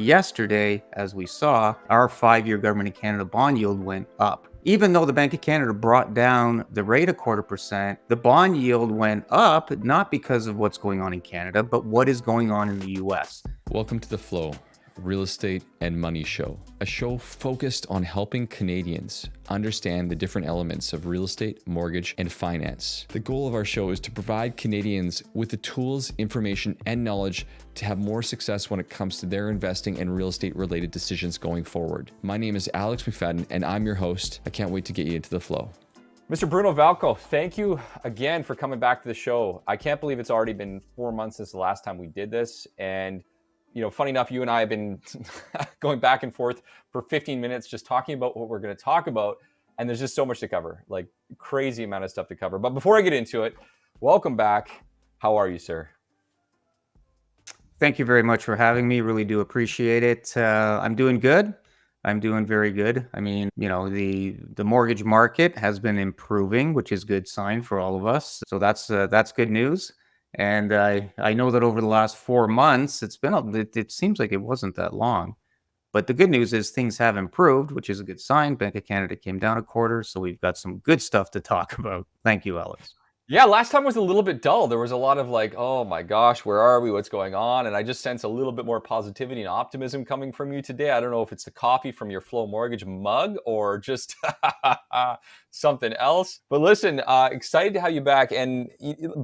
Yesterday, as we saw, our 5-year Government of Canada bond yield went up. Even though the Bank of Canada brought down the rate 0.25%, the bond yield went up, not because of what's going on in Canada, but what is going on in the US. Welcome to The Flow, Real Estate and Money Show, a show focused on helping Canadians understand the different elements of real estate, mortgage, and finance. The goal of our show is to provide Canadians with the tools, information, and knowledge to have more success when it comes to their investing and real estate related decisions going forward. My name is Alex McFadyen, and I'm your host. I can't wait to get you into the flow. Mr. Bruno Valko, thank you again for coming back to the show. I can't believe it's already been 4 months since the last time we did this. And, funny enough, you and I have been going back and forth for 15 minutes just talking about what we're going to talk about. And there's just so much to cover, like crazy amount of stuff to cover. But before I get into it, welcome back. How are you, sir? Thank you very much for having me. Really do appreciate it. I'm doing good. I'm doing very good. I mean, the mortgage market has been improving, which is a good sign for all of us. So that's good news. And I know that over the last 4 months, it seems like it wasn't that long. But the good news is things have improved, which is a good sign. Bank of Canada came down a quarter, so we've got some good stuff to talk about. Thank you, Alex. Yeah, last time was a little bit dull. There was a lot of like, oh my gosh, where are we? What's going on? And I just sense a little bit more positivity and optimism coming from you today. I don't know if it's the coffee from your Flow Mortgage mug or just something else. But listen, excited to have you back. And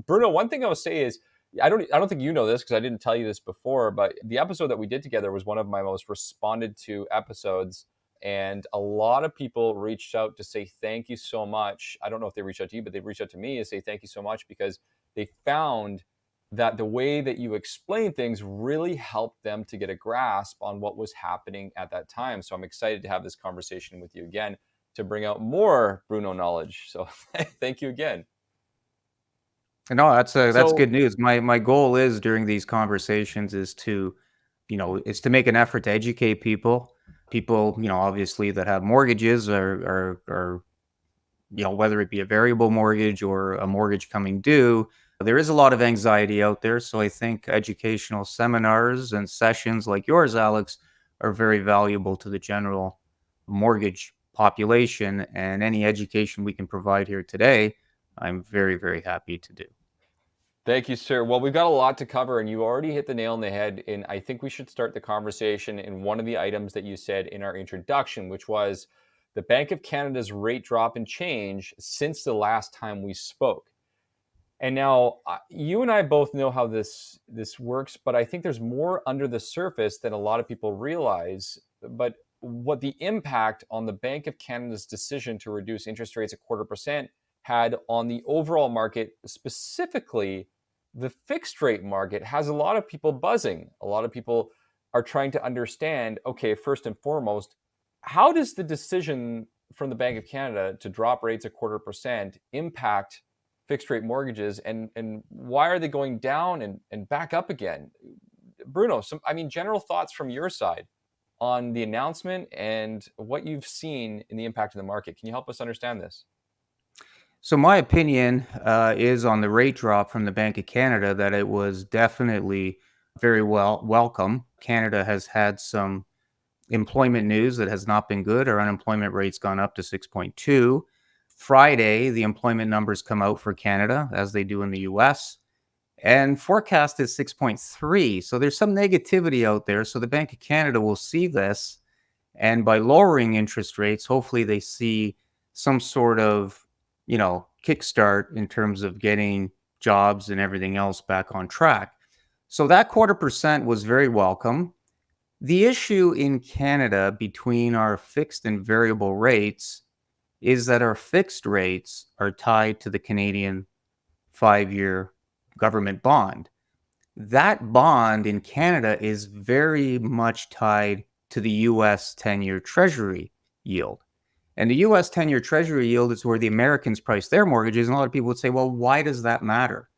Bruno, one thing I will say is, I don't think you know this because I didn't tell you this before, but the episode that we did together was one of my most responded to episodes. And a lot of people reached out to say thank you so much. I don't know if they reached out to you, but they reached out to me to say thank you so much because they found that the way that you explain things really helped them to get a grasp on what was happening at that time. So I'm excited to have this conversation with you again to bring out more Bruno knowledge. So thank you again. No, that's good news. My goal is during these conversations is to make an effort to educate people, obviously that have mortgages or whether it be a variable mortgage or a mortgage coming due. There is a lot of anxiety out there. So I think educational seminars and sessions like yours, Alex, are very valuable to the general mortgage population, and any education we can provide here today, I'm very, very happy to do. Thank you, sir. Well, we've got a lot to cover, and you already hit the nail on the head. And I think we should start the conversation in one of the items that you said in our introduction, which was the Bank of Canada's rate drop and change since the last time we spoke. And now you and I both know how this works, but I think there's more under the surface than a lot of people realize. But what the impact on the Bank of Canada's decision to reduce interest rates 0.25% had on the overall market, specifically the fixed rate market, has a lot of people buzzing. A lot of people are trying to understand, okay, first and foremost, how does the decision from the Bank of Canada to drop rates 0.25% impact fixed rate mortgages, and why are they going down and back up again? Bruno, general thoughts from your side on the announcement and what you've seen in the impact of the market. Can you help us understand this? So my opinion is on the rate drop from the Bank of Canada that it was definitely very welcome. Canada has had some employment news that has not been good. Our unemployment rate's gone up to 6.2. Friday, the employment numbers come out for Canada, as they do in the US, and forecast is 6.3. So there's some negativity out there. So the Bank of Canada will see this, and by lowering interest rates, hopefully they see some sort of kickstart in terms of getting jobs and everything else back on track. So that 0.25% was very welcome. The issue in Canada between our fixed and variable rates is that our fixed rates are tied to the Canadian 5-year government bond. That bond in Canada is very much tied to the US 10-year treasury yield. And the US 10-year treasury yield is where the Americans price their mortgages. And a lot of people would say, well, why does that matter?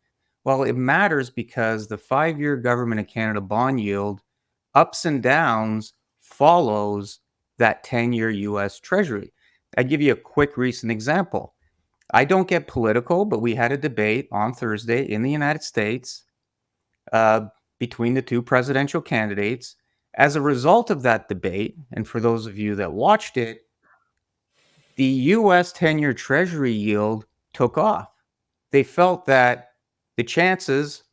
Well, it matters because the 5-year Government of Canada bond yield, ups and downs, follows that 10-year US treasury. I give you a quick recent example. I don't get political, but we had a debate on Thursday in the United States between the two presidential candidates. As a result of that debate, and for those of you that watched it, the US 10-year treasury yield took off. They felt that the chances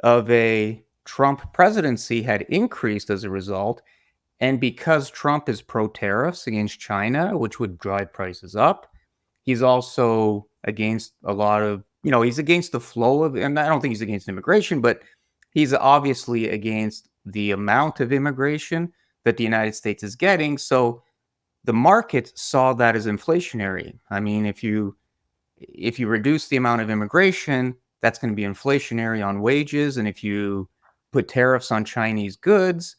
of a Trump presidency had increased as a result. And because Trump is pro tariffs against China, which would drive prices up, he's also against a lot of, he's against the flow of, and I don't think he's against immigration, but he's obviously against the amount of immigration that the United States is getting. So the market saw that as inflationary. I mean, if you reduce the amount of immigration, that's going to be inflationary on wages. And if you put tariffs on Chinese goods,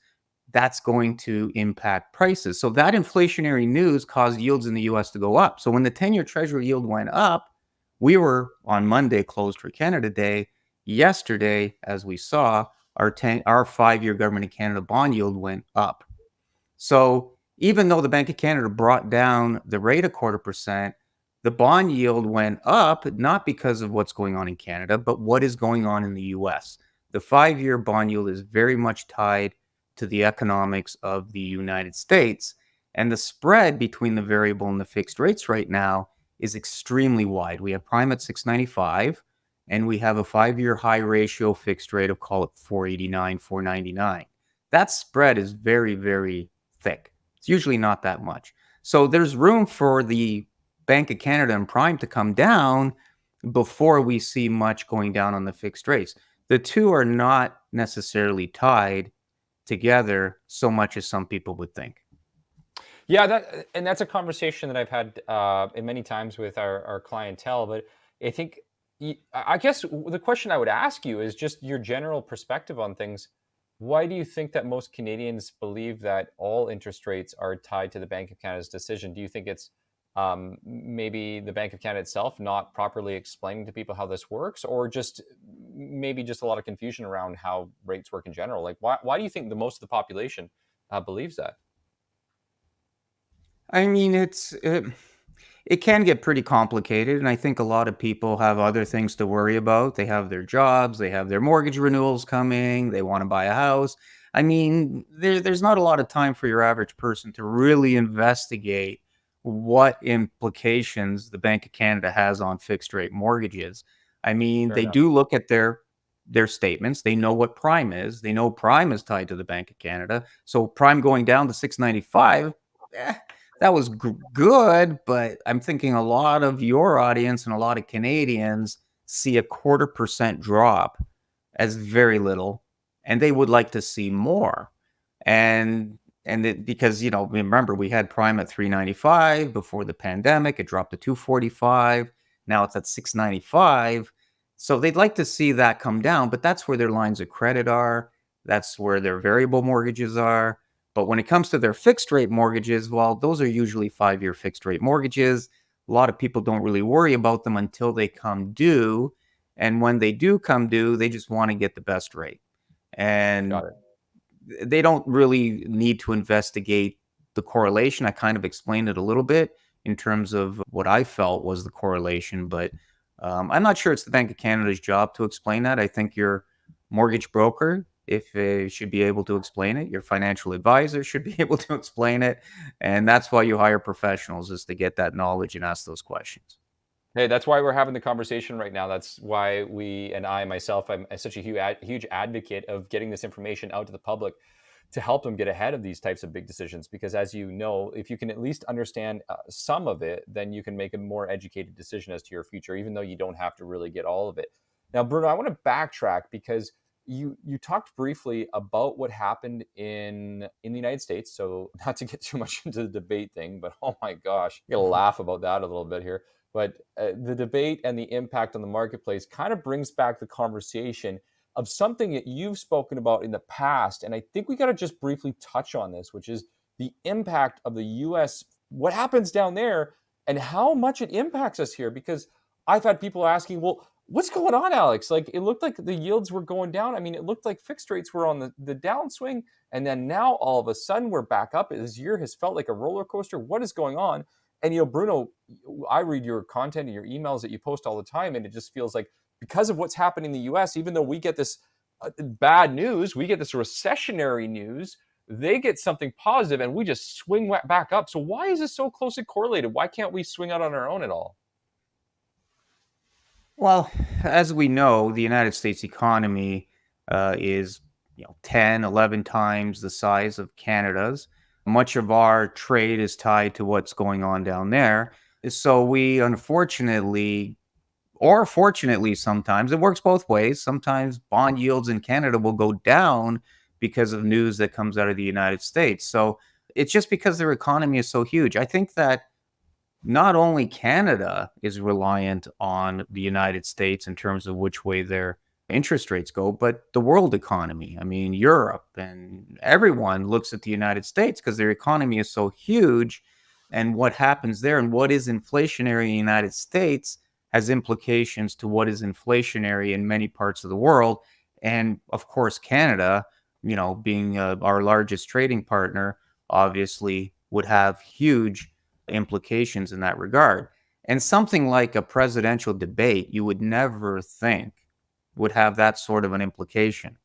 that's going to impact prices. So that inflationary news caused yields in the US to go up. So when the 10-year treasury yield went up, we were on Monday closed for Canada Day. Yesterday, as we saw, our 5-year government of Canada bond yield went up. So even though the Bank of Canada brought down the rate 0.25%, the bond yield went up, not because of what's going on in Canada, but what is going on in the US. The 5-year bond yield is very much tied to the economics of the United States. And the spread between the variable and the fixed rates right now is extremely wide. We have prime at 695, and we have a 5-year high ratio fixed rate of, call it 489, 499. That spread is very, very thick. It's usually not that much. So there's room for the Bank of Canada and prime to come down before we see much going down on the fixed rates. The two are not necessarily tied together so much as some people would think. Yeah, that's a conversation that I've had many times with our clientele. But I think I guess the question I would ask you is just your general perspective on things. Why do you think that most Canadians believe that all interest rates are tied to the Bank of Canada's decision? Do you think it's maybe the Bank of Canada itself not properly explaining to people how this works, or just maybe just a lot of confusion around how rates work in general? Like, why do you think the most of the population believes that? I mean, it can get pretty complicated, and I think a lot of people have other things to worry about. They have their jobs, they have their mortgage renewals coming, they want to buy a house. I mean, there's not a lot of time for your average person to really investigate what implications the Bank of Canada has on fixed rate mortgages. I mean, Fair they enough. do look at their statements. They know what prime is. They know prime is tied to the Bank of Canada. So prime going down to 695, eh, that was good, but I'm thinking a lot of your audience and a lot of Canadians see a 0.25% drop as very little, and they would like to see more. And because remember we had prime at 395 before the pandemic, it dropped to 245, now it's at 695. So they'd like to see that come down, but that's where their lines of credit are, that's where their variable mortgages are. But when it comes to their fixed rate mortgages, well, those are usually 5-year fixed rate mortgages. A lot of people don't really worry about them until they come due. And when they do come due, they just want to get the best rate. And Got it. they don't really need to investigate the correlation. I kind of explained it a little bit in terms of what I felt was the correlation, but I'm not sure it's the Bank of Canada's job to explain that. I think your mortgage broker, if should be able to explain it. Your financial advisor should be able to explain it, and that's why you hire professionals, is to get that knowledge and ask those questions. Hey, that's why we're having the conversation right now. That's why we and I myself, I'm such a huge advocate of getting this information out to the public to help them get ahead of these types of big decisions. Because as you know, if you can at least understand some of it, then you can make a more educated decision as to your future, even though you don't have to really get all of it. Now, Bruno, I want to backtrack because you talked briefly about what happened in the United States. So not to get too much into the debate thing, but oh my gosh, you gotta laugh about that a little bit here. But the debate and the impact on the marketplace kind of brings back the conversation of something that you've spoken about in the past. And I think we got to just briefly touch on this, which is the impact of the US, what happens down there, and how much it impacts us here. Because I've had people asking, well, what's going on, Alex? Like, it looked like the yields were going down. I mean, it looked like fixed rates were on the downswing. And then now all of a sudden we're back up. This year has felt like a roller coaster. What is going on? And Bruno, I read your content and your emails that you post all the time, and it just feels like because of what's happening in the U.S., even though we get this bad news, we get this recessionary news. they get something positive and we just swing back up. So why is this so closely correlated? Why can't we swing out on our own at all? Well, as we know, the United States economy is 10, 11 times the size of Canada's. Much of our trade is tied to what's going on down there. So we unfortunately, or fortunately, sometimes it works both ways. Sometimes bond yields in Canada will go down because of news that comes out of the United States. So it's just because their economy is so huge. I think that not only Canada is reliant on the United States in terms of which way their interest rates go, but the world economy. I mean, Europe and everyone looks at the United States because their economy is so huge. And what happens there and what is inflationary in the United States has implications to what is inflationary in many parts of the world. And of course, Canada, being our largest trading partner, obviously would have huge implications in that regard. And something like a presidential debate, you would never think would have that sort of an implication.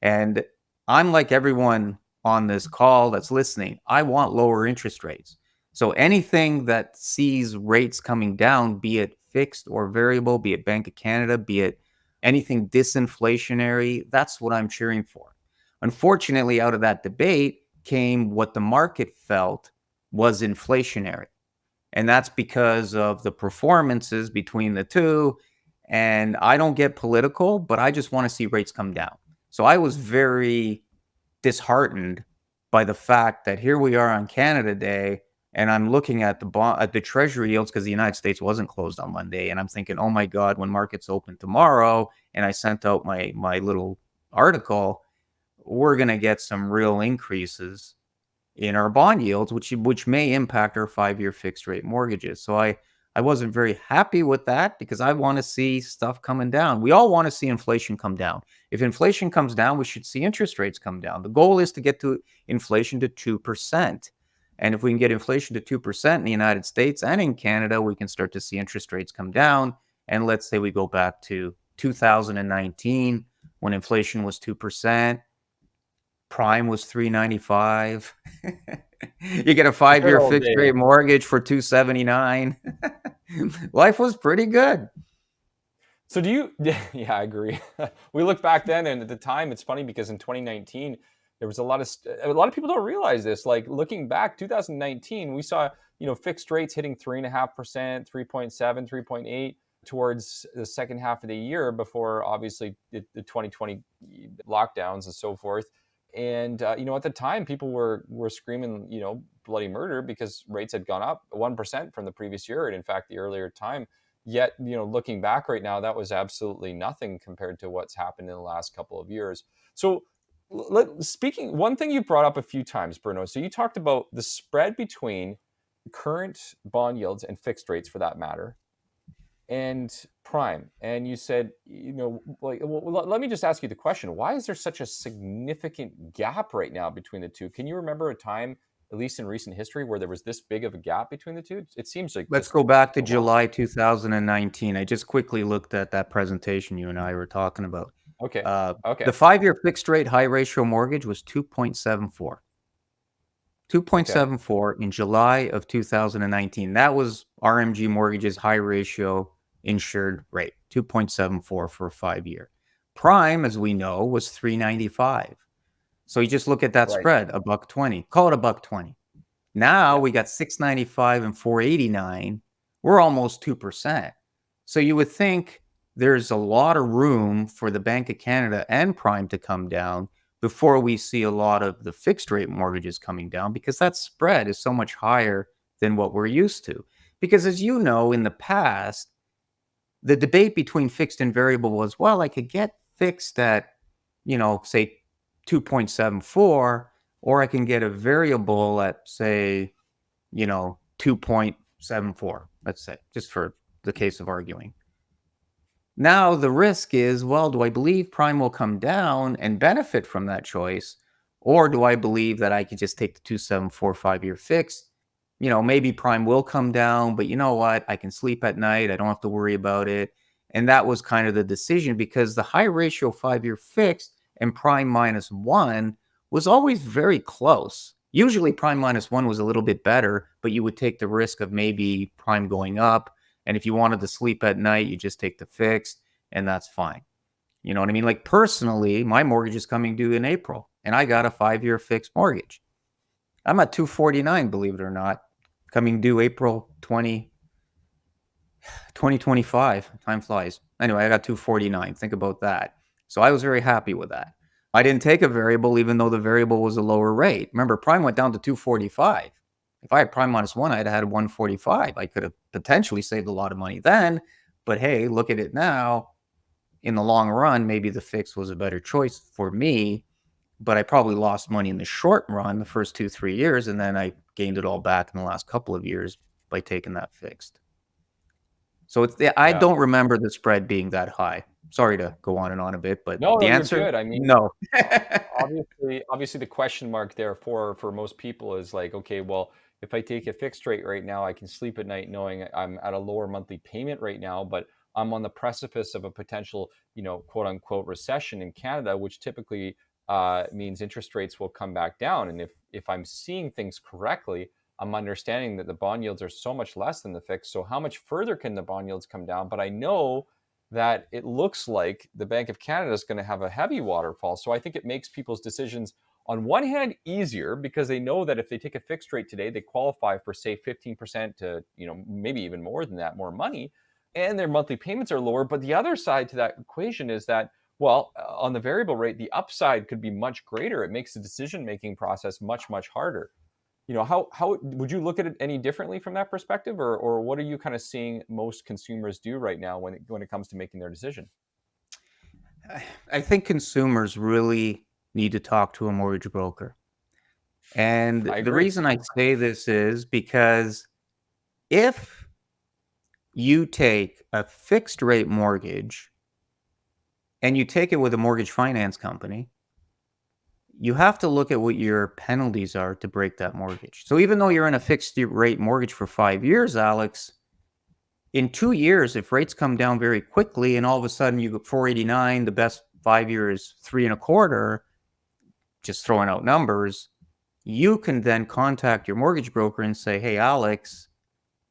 And I'm like everyone on this call that's listening, I want lower interest rates. So anything that sees rates coming down, be it fixed or variable, be it Bank of Canada, be it anything disinflationary, that's what I'm cheering for. Unfortunately, out of that debate came what the market felt was inflationary. And that's because of the performances between the two. And I don't get political, but I just want to see rates come down. So I was very disheartened by the fact that here we are on Canada Day, and I'm looking at the treasury yields because the United States wasn't closed on Monday, and I'm thinking, oh my God, when markets open tomorrow, and I sent out my little article, we're gonna get some real increases in our bond yields, which may impact our 5-year fixed rate mortgages. So I wasn't very happy with that because I want to see stuff coming down. We all want to see inflation come down. If inflation comes down, we should see interest rates come down. The goal is to get to inflation to 2%. And if we can get inflation to 2% in the United States and in Canada, we can start to see interest rates come down. And let's say we go back to 2019 when inflation was 2%. Prime was 395. You get a Good 5-year old fixed days. rate mortgage for 279. Life was pretty good. So do you yeah, I agree. We look back then and at the time it's funny because in 2019 there was a lot of people don't realize this. Like looking back 2019 we saw, fixed rates hitting 3.5%, 3.7, 3.8 towards the second half of the year before obviously the 2020 lockdowns and so forth. And at the time people were screaming, bloody murder because rates had gone up 1% from the previous year and in fact the earlier time. Yet, looking back right now, that was absolutely nothing compared to what's happened in the last couple of years. So, speaking, one thing you brought up a few times, Bruno. So, you talked about the spread between current bond yields and fixed rates, for that matter, and prime. And you said, let me just ask you the question: why is there such a significant gap right now between the two? Can you remember a time, at least in recent history, where there was this big of a gap between the two? It seems like Let's just go back to a while. July 2019. I just quickly looked at that presentation you and I were talking about. Okay. Uh, Okay. the 5-year fixed rate high ratio mortgage was 2.74. Okay. 2.74 in July of 2019. That was RMG Mortgages high ratio insured rate, 2.74 for a 5-year. Prime, as we know, was 395. So you just look at that Right. spread, a buck 20. Call it a buck 20. Now Yeah. we got 695 and 489. We're almost 2%. So you would think there's a lot of room for the Bank of Canada and Prime to come down before we see a lot of the fixed rate mortgages coming down because that spread is so much higher than what we're used to. Because as you know, in the past, the debate between fixed and variable was, well, I could get fixed at, say 2.74, or I can get a variable at, say, 2.74, let's say, just for the case of arguing. Now the risk is, well, do I believe prime will come down and benefit from that choice? Or do I believe that I could just take the 2.745 year fixed? Maybe prime will come down, but you know what? I can sleep at night. I don't have to worry about it. And that was kind of the decision because the high ratio 5-year fixed and prime -1 was always very close. Usually prime minus one was a little bit better, but you would take the risk of maybe prime going up. And if you wanted to sleep at night, you just take the fixed, and that's fine. You know what I mean? Like personally, my mortgage is coming due in April, and I got a 5-year fixed mortgage. I'm at 249, believe it or not, coming due April 2025. Time flies. Anyway, I got 249. Think about that. So I was very happy with that. I didn't take a variable, even though the variable was a lower rate. Remember, prime went down to 245. If I had prime minus one, I'd have had 145. I could have potentially saved a lot of money then. But hey, look at it now. In the long run, maybe the fix was a better choice for me, but I probably lost money in the short run the first 2, 3 years, and then I gained it all back in the last couple of years by taking that fixed. So I Yeah. don't remember the spread being that high. Sorry to go on and on a bit, but No, the no, you're answer, good. I mean, no. obviously the question mark there for most people is like, okay, well, if I take a fixed rate right now, I can sleep at night knowing I'm at a lower monthly payment right now, but I'm on the precipice of a potential, quote unquote recession in Canada, which typically means interest rates will come back down. And if I'm seeing things correctly, I'm understanding that the bond yields are so much less than the fixed. So how much further can the bond yields come down? But I know that it looks like the Bank of Canada is going to have a heavy waterfall. So I think it makes people's decisions on one hand easier because they know that if they take a fixed rate today, they qualify for say 15% to, maybe even more than that, more money, and their monthly payments are lower. But the other side to that equation is that, well, on the variable rate, the upside could be much greater. It makes the decision making process much, much harder. How would you look at it any differently from that perspective, or what are you kind of seeing most consumers do right now when it comes to making their decision? I think consumers really need to talk to a mortgage broker. And I the agree. reason I say this is because if you take a fixed rate mortgage and you take it with a mortgage finance company, you have to look at what your penalties are to break that mortgage. So even though you're in a fixed rate mortgage for 5 years, Alex, in 2 years, if rates come down very quickly and all of a sudden you get 489, the best 5 year is three and a quarter, just throwing out numbers, you can then contact your mortgage broker and say, hey, Alex,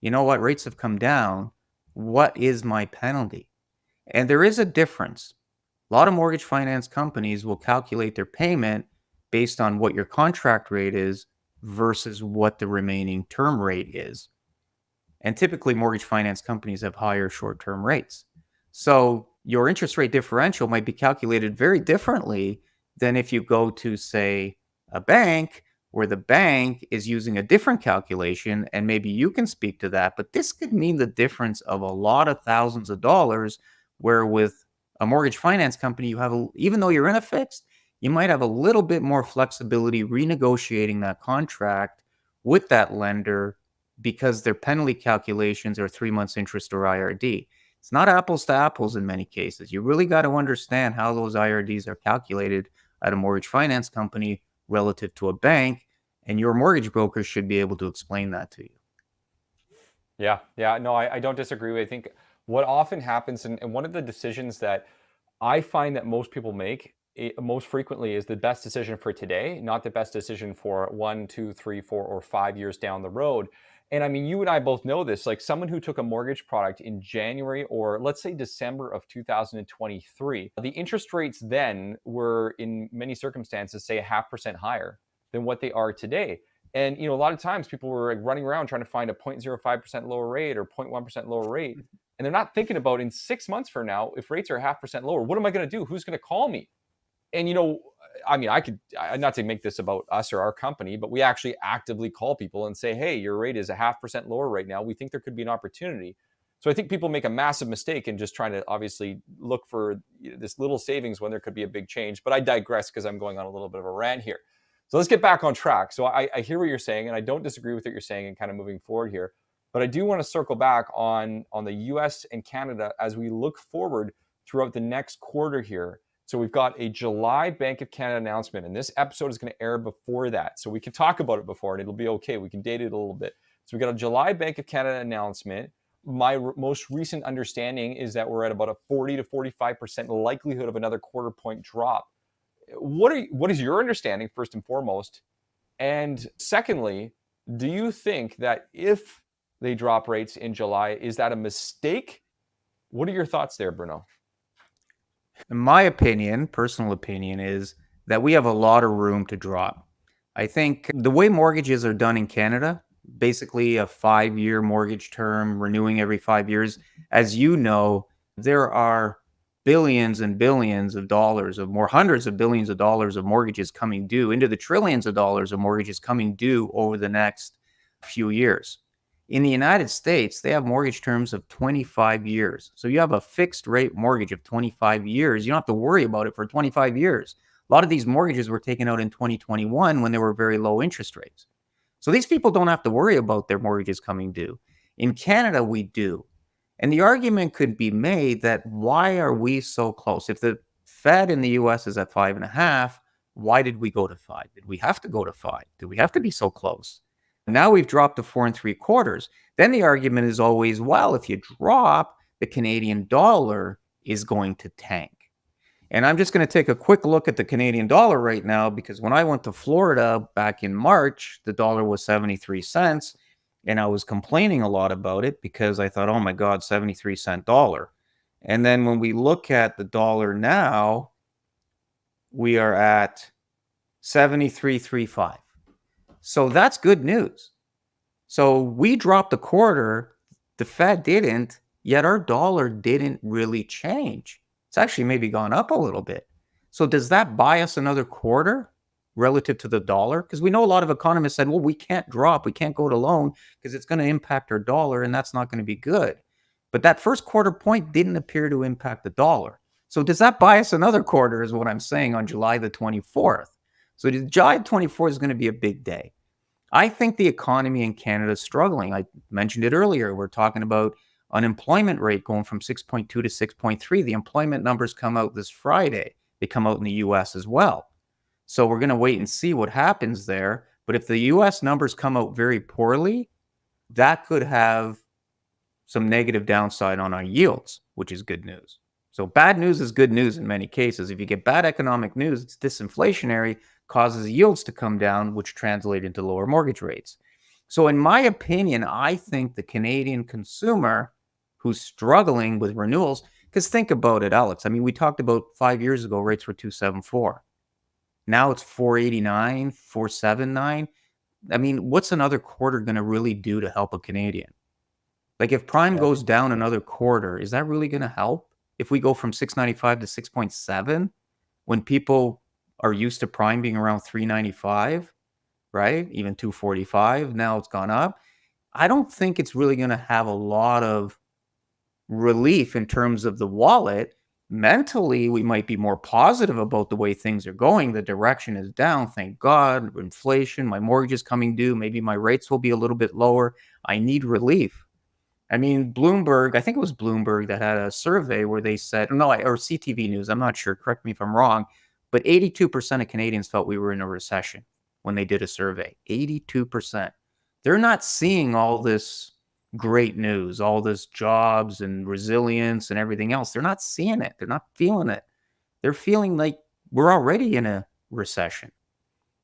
you know what? Rates have come down. What is my penalty? And there is a difference. A lot of mortgage finance companies will calculate their payment based on what your contract rate is versus what the remaining term rate is. And typically, mortgage finance companies have higher short term rates. So your interest rate differential might be calculated very differently than if you go to, say, a bank where the bank is using a different calculation. And maybe you can speak to that. But this could mean the difference of a lot of thousands of dollars, where with a mortgage finance company, you have, even though you're in a fixed, you might have a little bit more flexibility renegotiating that contract with that lender because their penalty calculations are 3 months interest or IRD. It's not apples to apples in many cases. You really got to understand how those IRDs are calculated at a mortgage finance company relative to a bank, and your mortgage broker should be able to explain that to you. Yeah, yeah, no, I don't disagree. I think what often happens, and one of the decisions that I find that most people make most frequently is the best decision for today, not the best decision for 1, 2, 3, 4, or 5 years down the road. And I mean, you and I both know this. Like someone who took a mortgage product in January or let's say December of 2023, the interest rates then were in many circumstances, say 0.5% higher than what they are today. And a lot of times people were like running around trying to find a 0.05% lower rate or 0.1% lower rate. And they're not thinking about in 6 months from now, if rates are 0.5% lower, what am I going to do? Who's going to call me? And I mean, not to make this about us or our company, but we actually actively call people and say, hey, your rate is 0.5% lower right now. We think there could be an opportunity. So I think people make a massive mistake in just trying to obviously look for this little savings when there could be a big change. But I digress because I'm going on a little bit of a rant here. So let's get back on track. So I hear what you're saying, and I don't disagree with what you're saying and kind of moving forward here. But I do want to circle back on the US and Canada as we look forward throughout the next quarter here. So we've got a July Bank of Canada announcement, and this episode is going to air before that. So we can talk about it before, and it'll be okay. We can date it a little bit. So we got a July Bank of Canada announcement. My most recent understanding is that we're at about a 40 to 45% likelihood of another quarter point drop. what is your understanding, first and foremost? And secondly, do you think that if they drop rates in July, is that a mistake? What are your thoughts there, Bruno? In my opinion, personal opinion, is that we have a lot of room to drop. I think the way mortgages are done in Canada, basically a 5-year mortgage term, renewing every 5 years, as you know, there are billions and billions of dollars of more hundreds of billions of dollars of mortgages coming due into the trillions of dollars of mortgages coming due over the next few years. In the United States, they have mortgage terms of 25 years. So you have a fixed rate mortgage of 25 years. You don't have to worry about it for 25 years. A lot of these mortgages were taken out in 2021 when there were very low interest rates. So these people don't have to worry about their mortgages coming due. In Canada, we do. And the argument could be made that why are we so close? If the Fed in the US is at 5.5, why did we go to 5? Did we have to go to 5? Did we have to be so close? Now we've dropped to 4.75. Then the argument is always, well, if you drop, the Canadian dollar is going to tank. And I'm just going to take a quick look at the Canadian dollar right now because when I went to Florida back in March, the dollar was 73 cents. And I was complaining a lot about it because I thought, oh my God, 73-cent dollar. And then when we look at the dollar now, we are at 73.35. So that's good news. So we dropped a quarter, the Fed didn't, yet our dollar didn't really change. It's actually maybe gone up a little bit. So does that buy us another quarter relative to the dollar? Because we know a lot of economists said, well, we can't drop, we can't go to loan because it's going to impact our dollar and that's not going to be good. But that first quarter point didn't appear to impact the dollar. So does that buy us another quarter is what I'm saying on July the 24th. So July 24th is going to be a big day. I think the economy in Canada is struggling. I mentioned it earlier. We're talking about unemployment rate going from 6.2 to 6.3. The employment numbers come out this Friday. They come out in the US as well. So we're going to wait and see what happens there. But if the US numbers come out very poorly, that could have some negative downside on our yields, which is good news. So bad news is good news in many cases. If you get bad economic news, it's disinflationary, causes yields to come down, which translate into lower mortgage rates. So in my opinion, I think the Canadian consumer who's struggling with renewals, because think about it, Alex. I mean, we talked about 5 years ago, rates were 2.74. Now it's 4.89, 4.79. I mean, what's another quarter going to really do to help a Canadian? Like if prime Yeah. goes down another quarter, is that really going to help? If we go from 6.95 to 6.7, when people are used to prime being around 3.95, right? Even 2.45, now it's gone up. I don't think it's really going to have a lot of relief in terms of the wallet. Mentally, we might be more positive about the way things are going. The direction is down, thank God. Inflation, my mortgage is coming due. Maybe my rates will be a little bit lower. I need relief. I mean, Bloomberg, I think it was Bloomberg that had a survey where they said, no, or CTV News, I'm not sure, correct me if I'm wrong, but 82% of Canadians felt we were in a recession when they did a survey. 82%. They're not seeing all this great news, all this jobs and resilience and everything else. They're not seeing it. They're not feeling it. They're feeling like we're already in a recession,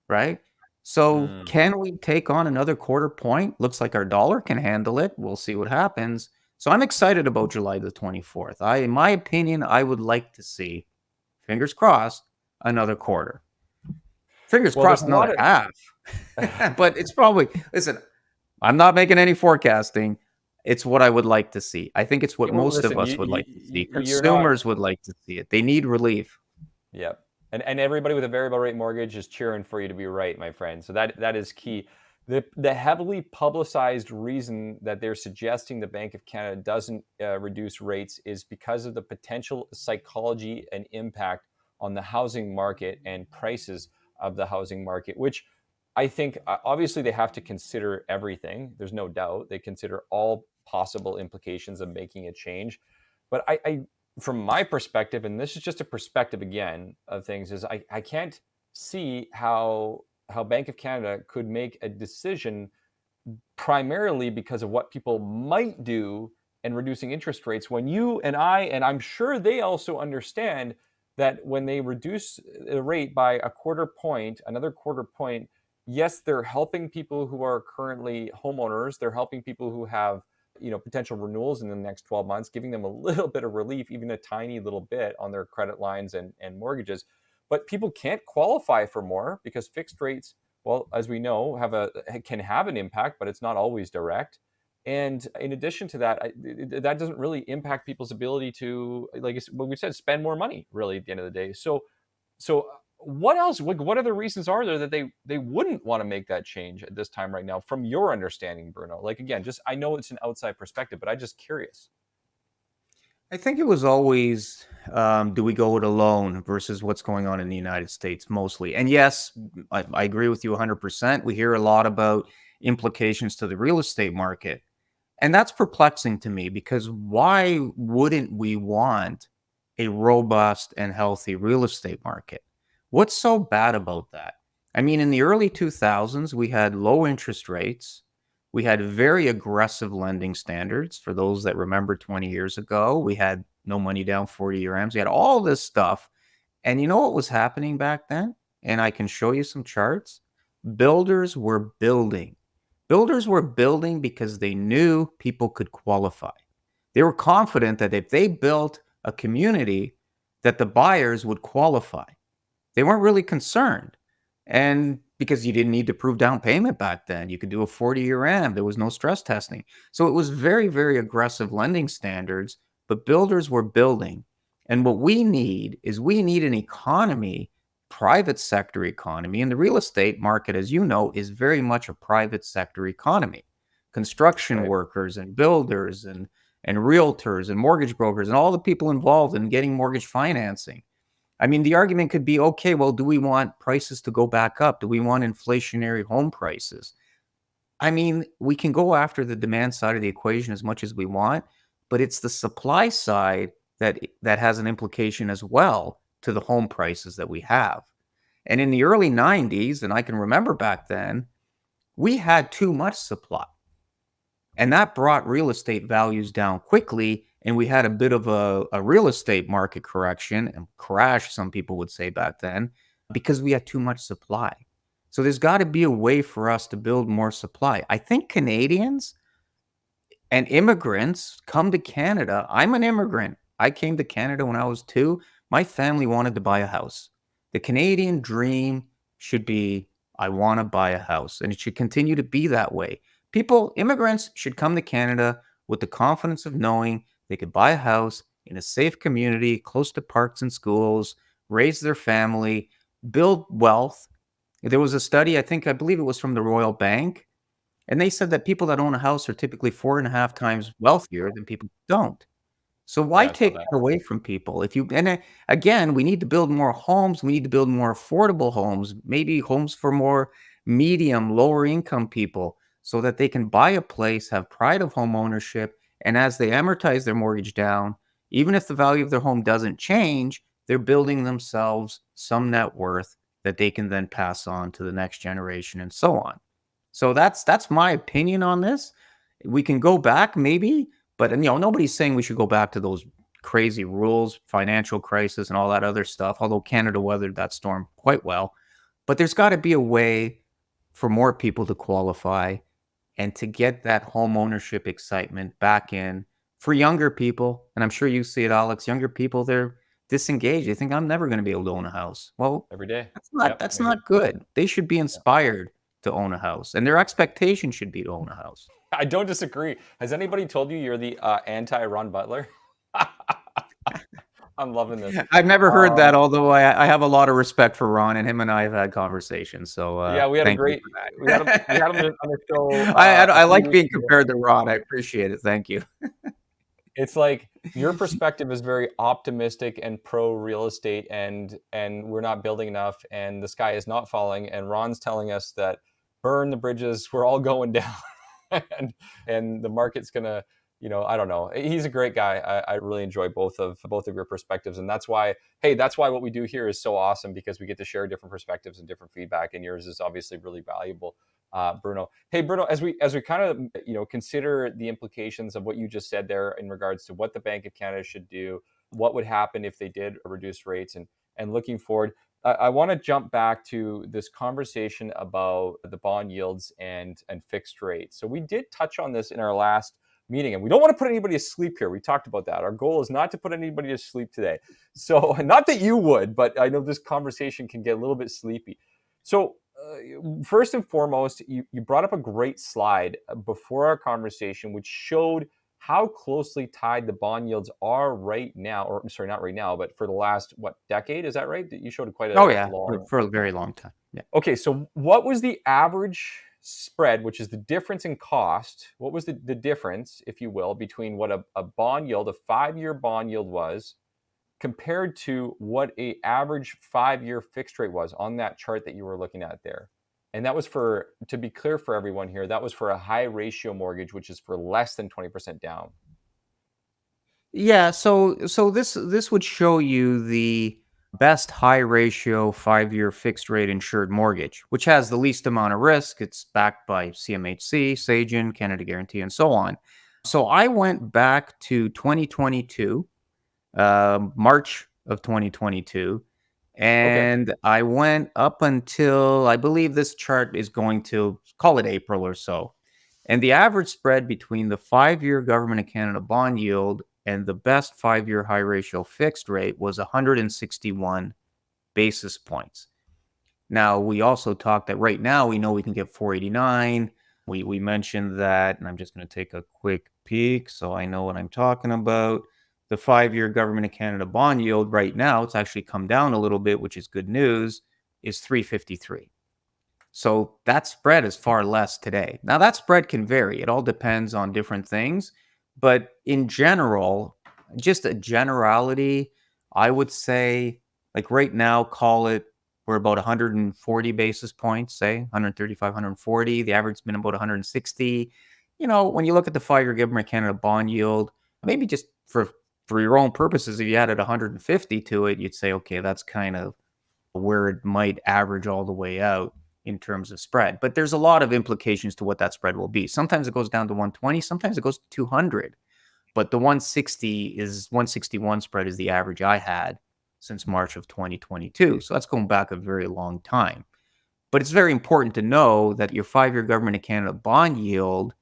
right? So Mm. can we take on another quarter point? Looks like our dollar can handle it. We'll see what happens. So I'm excited about July the 24th. In my opinion, I would like to see, fingers crossed, another quarter. Fingers Well, there's crossed, a lot another half. But it's probably, listen, I'm not making any forecasting. It's what I would like to see. I think it's what well, most of listen, us would like to see. you're not. Consumers would like to see it. They need relief. Yep. And everybody with a variable rate mortgage is cheering for you to be right, my friend. So that is key. The heavily publicized reason that they're suggesting the Bank of Canada doesn't reduce rates is because of the potential psychology and impact on the housing market and prices of the housing market, which I think obviously they have to consider everything. There's no doubt they consider all possible implications of making a change. But I from my perspective, and this is just a perspective again of things, is I can't see how Bank of Canada could make a decision primarily because of what people might do and reducing interest rates when you and I, and I'm sure they also understand, that when they reduce the rate by a quarter point, another quarter point, yes, they're helping people who are currently homeowners. They're helping people who have, potential renewals in the next 12 months, giving them a little bit of relief, even a tiny little bit on their credit lines and mortgages. But people can't qualify for more because fixed rates, well, as we know, can have an impact, but it's not always direct. And in addition to that, that doesn't really impact people's ability to, like what we said, spend more money. Really, at the end of the day. So what else? What other reasons are there that they wouldn't want to make that change at this time right now, from your understanding, Bruno? Like, again, just, I know it's an outside perspective, but I'm just curious. I think it was always, do we go it alone versus what's going on in the United States mostly. And yes, I agree with you 100%. We hear a lot about implications to the real estate market. And that's perplexing to me because why wouldn't we want a robust and healthy real estate market? What's so bad about that? I mean, in the early 2000s, we had low interest rates. We had very aggressive lending standards. For those that remember 20 years ago, we had no money down 40-year AMs. We had all this stuff. And you know what was happening back then? And I can show you some charts. Builders were building. Builders were building because they knew people could qualify. They were confident that if they built a community, that the buyers would qualify. They weren't really concerned. And because you didn't need to prove down payment back then, you could do a 40-year AM. There was no stress testing. So it was very, very aggressive lending standards, but builders were building. And what we need is we need an economy, private sector economy. And the real estate market, as you know, is very much a private sector economy. Construction Right. workers and builders and realtors and mortgage brokers and all the people involved in getting mortgage financing. I mean, the argument could be, okay, well, do we want prices to go back up? Do we want inflationary home prices? I mean, we can go after the demand side of the equation as much as we want, but it's the supply side that has an implication as well to the home prices that we have. And in the early 90s, and I can remember back then, we had too much supply. And that brought real estate values down quickly. And we had a bit of a real estate market correction and crash, some people would say back then, because we had too much supply. So there's got to be a way for us to build more supply. I think Canadians and immigrants come to Canada. I'm an immigrant. I came to Canada when I was 2. My family wanted to buy a house. The Canadian dream should be, I want to buy a house, and it should continue to be that way. Immigrants should come to Canada with the confidence of knowing they could buy a house in a safe community, close to parks and schools, raise their family, build wealth. There was a study, I believe it was from the Royal Bank, and they said that people that own a house are typically 4.5 times wealthier than people who don't. So why Yeah, I saw take that. that away from people? If you and again, we need to build more homes. We need to build more affordable homes, maybe homes for more medium, lower income people, so that they can buy a place, have pride of home ownership, and as they amortize their mortgage down, even if the value of their home doesn't change, they're building themselves some net worth that they can then pass on to the next generation and so on. So that's my opinion on this. We can go back maybe, but nobody's saying we should go back to those crazy rules, financial crisis and all that other stuff, although Canada weathered that storm quite well. But there's got to be a way for more people to qualify and to get that home ownership excitement back in for younger people. And I'm sure you see it, Alex. Younger people, they're disengaged. They think I'm never going to be able to own a house. Well, Every day. that's not Yep. that's not good. They should be inspired to own a house, and their expectation should be to own a house. I don't disagree. Has anybody told you you're the anti Ron Butler? I'm loving this. I've never heard that, Um, although I have a lot of respect for Ron, and him and I have had conversations. So yeah, we had a thank you great, for we had him on the show a I few like weeks being ago. compared to Ron. I appreciate it. Thank you. It's like your perspective is very optimistic and pro real estate, and we're not building enough, and the sky is not falling. And Ron's telling us that burn the bridges, we're all going down, and the market's gonna, I don't know. He's a great guy. I really enjoy both of your perspectives, and that's why, hey, that's why what we do here is so awesome, because we get to share different perspectives and different feedback, and yours is obviously really valuable. Bruno. Hey, Bruno, as we kind of consider the implications of what you just said there in regards to what the Bank of Canada should do, what would happen if they did reduce rates, and looking forward. I want to jump back to this conversation about the bond yields and fixed rates. So we did touch on this in our last meeting, and we don't want to put anybody to sleep here. We talked about that. Our goal is not to put anybody to sleep today. So not that you would, but I know this conversation can get a little bit sleepy. So first and foremost, you brought up a great slide before our conversation, which showed how closely tied the bond yields are right now, or sorry, not right now, but for the last, what, decade? Is that right? You showed quite Oh a yeah, long. for a very long time. Yeah. Okay, so what was the average spread, which is the difference in cost? What was the difference, if you will, between what a bond yield, a 5-year bond yield was, compared to what a average 5-year fixed rate was on that chart that you were looking at there? And that was for, to be clear for everyone here, that was for a high ratio mortgage, which is for less than 20% down. Yeah, so this would show you the best high ratio 5-year fixed rate insured mortgage, which has the least amount of risk. It's backed by CMHC, Sagen, Canada Guarantee, and so on. So I went back to 2022, March of 2022, Okay. and I went up until I believe this chart is going to call it April or so. And the average spread between the 5-year Government of Canada bond yield and the best 5-year high ratio fixed rate was 161 basis points. Now, we also talked that right now we know we can get 489. We mentioned that, and I'm just going to take a quick peek so I know what I'm talking about. The 5-year Government of Canada bond yield right now, it's actually come down a little bit, which is good news, is 353. So that spread is far less today. Now, that spread can vary. It all depends on different things. But in general, just a generality, I would say, like right now, call it, we're about 140 basis points, say 135, 140. The average has been about 160. When you look at the 5-year Government of Canada bond yield, maybe just for your own purposes, if you added 150 to it, you'd say, okay, that's kind of where it might average all the way out in terms of spread. But there's a lot of implications to what that spread will be. Sometimes it goes down to 120, sometimes it goes to 200. But the 161 spread is the average I had since March of 2022. So that's going back a very long time. But it's very important to know that your 5-year Government of Canada bond yield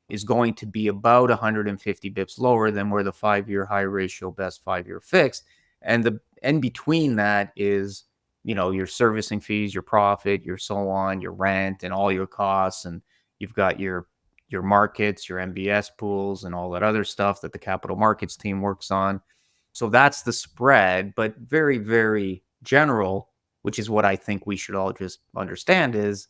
is going to be about 150 bips lower than where the 5-year high ratio best 5-year fixed. And between that is, your servicing fees, your profit, your so on, your rent, and all your costs. And you've got your markets, your MBS pools, and all that other stuff that the capital markets team works on. So that's the spread, but very, very general, which is what I think we should all just understand is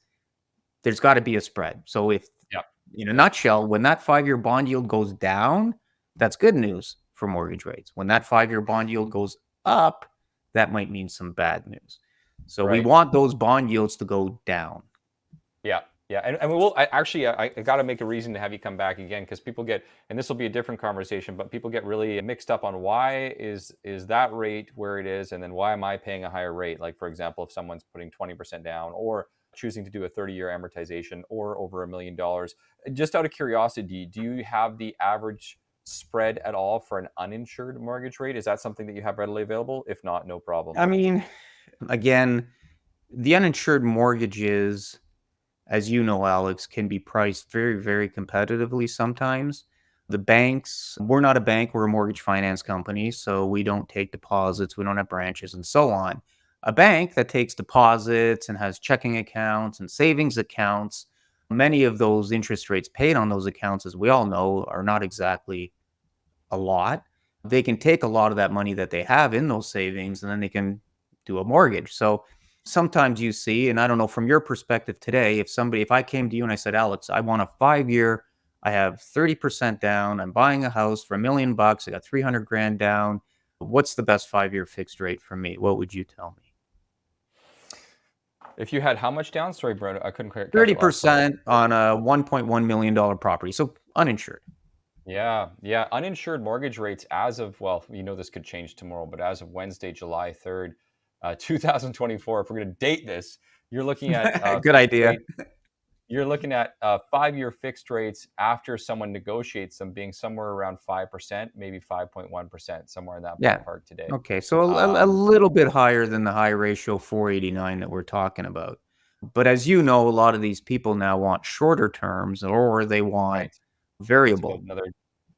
there's got to be a spread. So if, Yeah. in a nutshell, when that 5-year bond yield goes down, that's good news for mortgage rates. When that 5-year bond yield goes up, that might mean some bad news. So we Right. want those bond yields to go down. Yeah, yeah, and we will. I got to make a reason to have you come back again, because people get, and this will be a different conversation, but people get really mixed up on why is that rate where it is, and then why am I paying a higher rate? Like, for example, if someone's putting 20% down, or choosing to do a 30-year amortization, or over $1 million. Just out of curiosity, do you have the average spread at all for an uninsured mortgage rate? Is that something that you have readily available? If not, no problem. I mean, again, the uninsured mortgages, as you know, Alex, can be priced very, very competitively sometimes. The banks, we're not a bank, we're a mortgage finance company, so we don't take deposits, we don't have branches, and so on. A bank that takes deposits and has checking accounts and savings accounts, many of those interest rates paid on those accounts, as we all know, are not exactly a lot. They can take a lot of that money that they have in those savings and then they can do a mortgage. So sometimes you see, and I don't know from your perspective today, if I came to you and I said, Alex, I want a 5-year, I have 30% down, I'm buying a house for $1 million, I got 300 grand down. What's the best 5-year fixed rate for me? What would you tell me? If you had how much down? Sorry, Bruno, I couldn't quite catch that last part. 30% on a $1.1 million property. So uninsured. Yeah, yeah. Uninsured mortgage rates as of, well, this could change tomorrow, but as of Wednesday, July 3rd, 2024, if we're going to date this, you're looking at Good fixed idea. rate. you're looking at 5-year fixed rates after someone negotiates them being somewhere around 5%, maybe 5.1%, somewhere in that Yeah. ballpark today. Okay. So a Um, little bit higher than the high ratio 489 that we're talking about. But as you know, a lot of these people now want shorter terms or they want right. Just to go variable another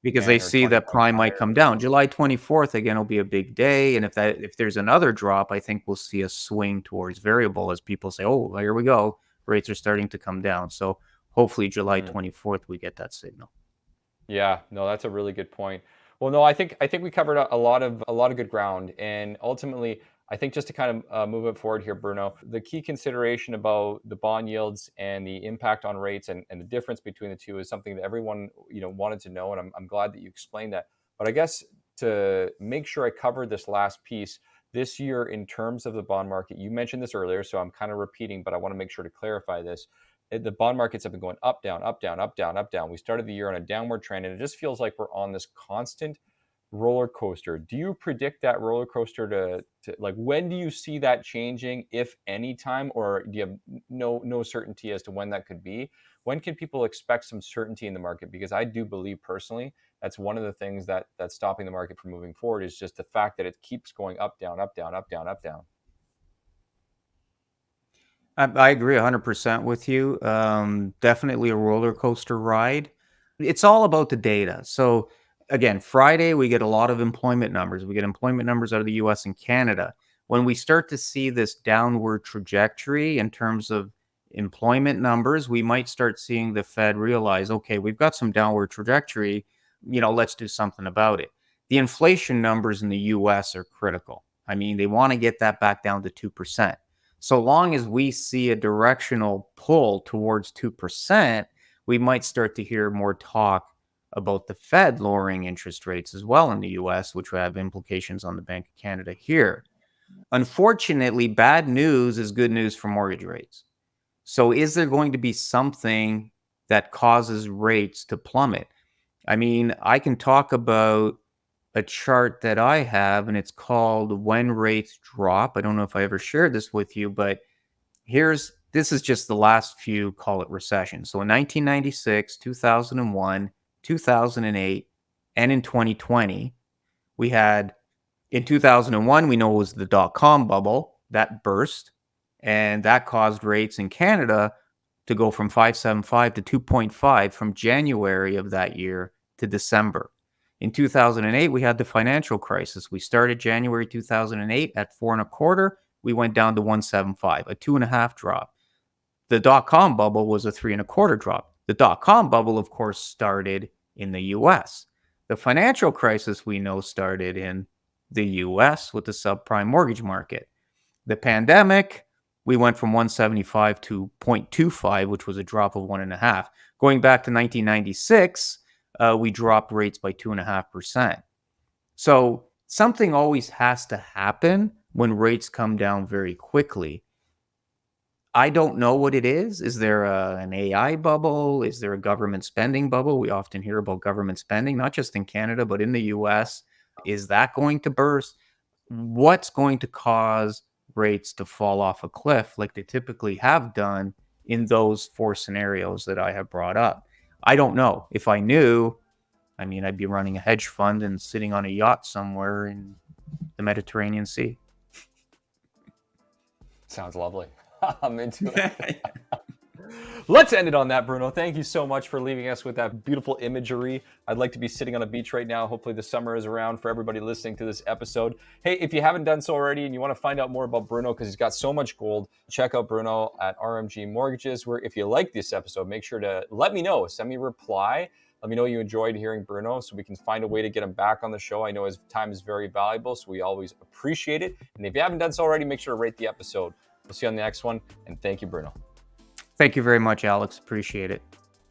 because they 10 or see 20 that points prime might higher. come down. July 24th again will be a big day, and if there's another drop, I think we'll see a swing towards variable as people say, "Oh, here we go. Rates are starting to come down." So hopefully July Mhm. 24th we get that signal. Yeah, no, that's a really good point. Well, no, I think we covered a lot of good ground, and ultimately, I think just to kind of move it forward here, Bruno, the key consideration about the bond yields and the impact on rates and the difference between the two is something that everyone wanted to know, and I'm glad that you explained that. But I guess to make sure I covered this last piece this year in terms of the bond market, you mentioned this earlier, so I'm kind of repeating, but I want to make sure to clarify this the bond markets have been going up, down, up, down, up, down, up, down. We started the year on a downward trend, and it just feels like we're on this constant roller coaster. Do you predict that roller coaster to like when do you see that changing, if any time, or do you have no certainty as to when that could be? When can people expect some certainty in the market? Because I do believe personally that's one of the things that's stopping the market from moving forward is just the fact that it keeps going up, down, up, down, up, down, up, down. I agree 100% with you. Definitely a roller coaster ride. It's all about the data. So, again, Friday, we get a lot of employment numbers. We get employment numbers out of the US and Canada. When we start to see this downward trajectory in terms of employment numbers, we might start seeing the Fed realize, okay, we've got some downward trajectory. Let's do something about it. The inflation numbers in the US are critical. I mean, they want to get that back down to 2%. So long as we see a directional pull towards 2%, we might start to hear more talk about the Fed lowering interest rates as well in the US, which would have implications on the Bank of Canada here. Unfortunately, bad news is good news for mortgage rates. So, is there going to be something that causes rates to plummet? I mean, I can talk about a chart that I have, and it's called When Rates Drop. I don't know if I ever shared this with you, but this is just the last few, call it recessions. So in 1996, 2001, 2008, and in 2020, we had in 2001, we know it was the dot-com bubble that burst, and that caused rates in Canada to go from 5.75 to 2.5 from January of that year to December. In 2008, we had the financial crisis. We started January 2008 at 4.25. We went down to 1.75, a 2.5 drop. The dot-com bubble was a 3.25 drop. The dot-com bubble, of course, started in the US. The financial crisis we know started in the US with the subprime mortgage market. The pandemic, we went from 175 to 0.25, which was a drop of 1.5. Going back to 1996, we dropped rates by 2.5%. So something always has to happen when rates come down very quickly. I don't know what it is. Is there an AI bubble? Is there a government spending bubble? We often hear about government spending, not just in Canada, but in the US. Is that going to burst? What's going to cause rates to fall off a cliff like they typically have done in those four scenarios that I have brought up? I don't know. If I knew, I mean, I'd be running a hedge fund and sitting on a yacht somewhere in the Mediterranean Sea. Sounds lovely. I'm into it. Let's end it on that, Bruno. Thank you so much for leaving us with that beautiful imagery. I'd like to be sitting on a beach right now. Hopefully, the summer is around for everybody listening to this episode. Hey, if you haven't done so already and you want to find out more about Bruno because he's got so much gold, check out Bruno at RMG Mortgages. Where if you like this episode, make sure to let me know. Send me a reply. Let me know you enjoyed hearing Bruno so we can find a way to get him back on the show. I know his time is very valuable, so we always appreciate it. And if you haven't done so already, make sure to rate the episode. We'll see you on the next one. And thank you, Bruno. Thank you very much, Alex. Appreciate it.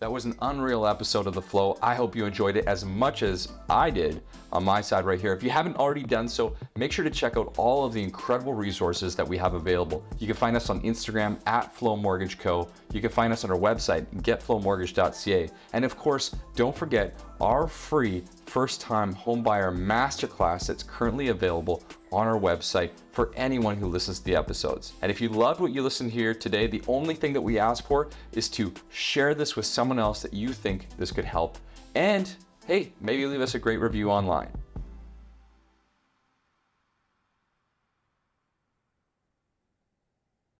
That was an unreal episode of The Flow. I hope you enjoyed it as much as I did on my side right here. If you haven't already done so, make sure to check out all of the incredible resources that we have available. You can find us on Instagram at Flow Mortgage Co. You can find us on our website, getflowmortgage.ca. And of course, don't forget our free first-time homebuyer masterclass that's currently available on our website for anyone who listens to the episodes. And if you loved what you listened here today, the only thing that we ask for is to share this with someone else that you think this could help. And hey, maybe leave us a great review online.